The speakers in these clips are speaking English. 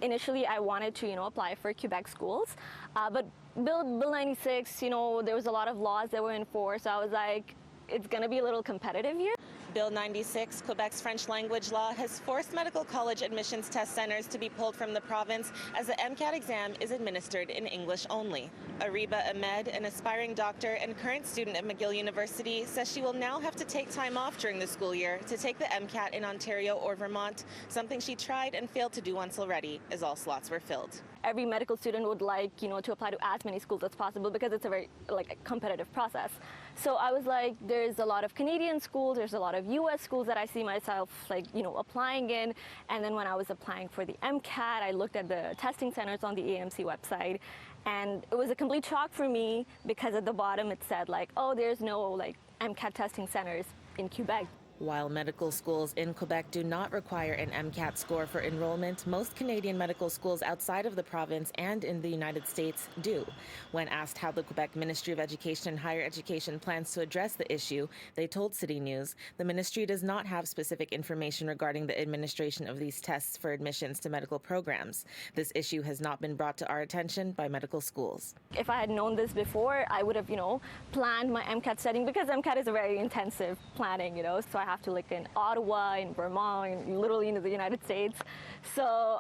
initially I wanted to, apply for Quebec schools, but Bill 96, there was a lot of laws that were in force, so I was like, it's going to be a little competitive here. Bill 96, Quebec's French language law, has forced medical college admissions test centers to be pulled from the province as the MCAT exam is administered in English only. Areeba Ahmed, an aspiring doctor and current student at McGill University, says she will now have to take time off during the school year to take the MCAT in Ontario or Vermont, something she tried and failed to do once already, as all slots were filled. Every medical student would like, to apply to as many schools as possible because it's a very, a competitive process. So I was like, there's a lot of Canadian schools, there's a lot of US schools that I see myself, applying in. And then when I was applying for the MCAT, I looked at the testing centers on the AMC website. And it was a complete shock for me because at the bottom it said, oh, there's no, MCAT testing centers in Quebec. While medical schools in Quebec do not require an MCAT score for enrollment, most Canadian medical schools outside of the province and in the United States do. When asked how the Quebec Ministry of Education and Higher Education plans to address the issue, they told City News the ministry does not have specific information regarding the administration of these tests for admissions to medical programs. This issue has not been brought to our attention by medical schools. If I had known this before, I would have, planned my MCAT studying because MCAT is a very intensive planning, so I have to look in Ottawa, in Vermont, literally into the United States. So,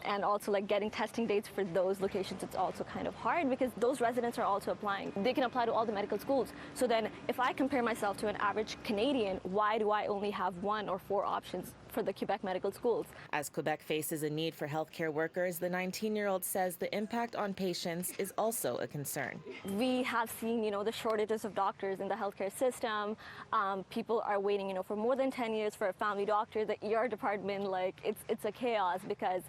and also getting testing dates for those locations, it's also kind of hard because those residents are also applying. They can apply to all the medical schools. So then if I compare myself to an average Canadian, why do I only have 1 or 4 options for the Quebec medical schools? As Quebec faces a need for healthcare workers, the 19-year-old says the impact on patients is also a concern. We have seen, the shortages of doctors in the healthcare system. People are waiting, for more than 10 years for a family doctor. The ER department, it's a chaos because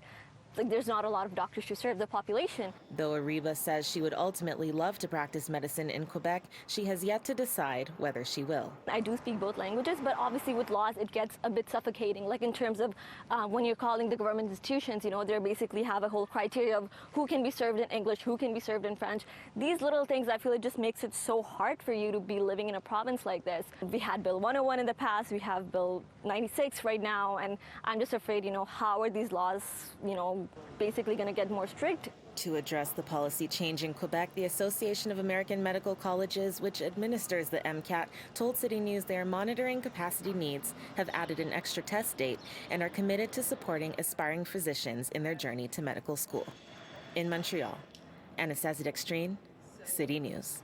there's not a lot of doctors to serve the population. Though Areeba says she would ultimately love to practice medicine in Quebec, she has yet to decide whether she will. I do speak both languages, but obviously with laws it gets a bit suffocating. In terms of when you're calling the government institutions, they basically have a whole criteria of who can be served in English, who can be served in French. These little things, I feel it just makes it so hard for you to be living in a province like this. We had Bill 101 in the past, we have Bill 96 right now, and I'm just afraid, how are these laws, basically going to get more strict. To address the policy change in Quebec, the Association of American Medical Colleges, which administers the MCAT, told City News they are monitoring capacity needs, have added an extra test date, and are committed to supporting aspiring physicians in their journey to medical school. In Montreal, Anastasia Dextrene, City News.